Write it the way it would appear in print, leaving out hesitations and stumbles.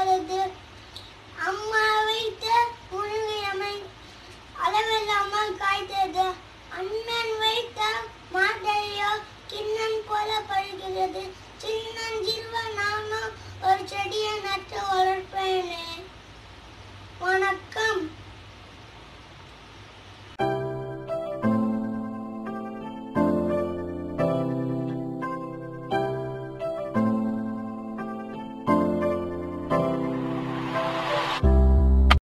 வருகிறது. அம்மா வைத்த முருங்கையம்மை அளவில்லாமல் காய்த்தது. அண்ணன் வைத்த மாட்டையோ கிண்ணம் போல பழுகிறது. சின்னஞ்சிறுவ நானும் ஒரு செடியை நட்டு வளர்ப்பேன்.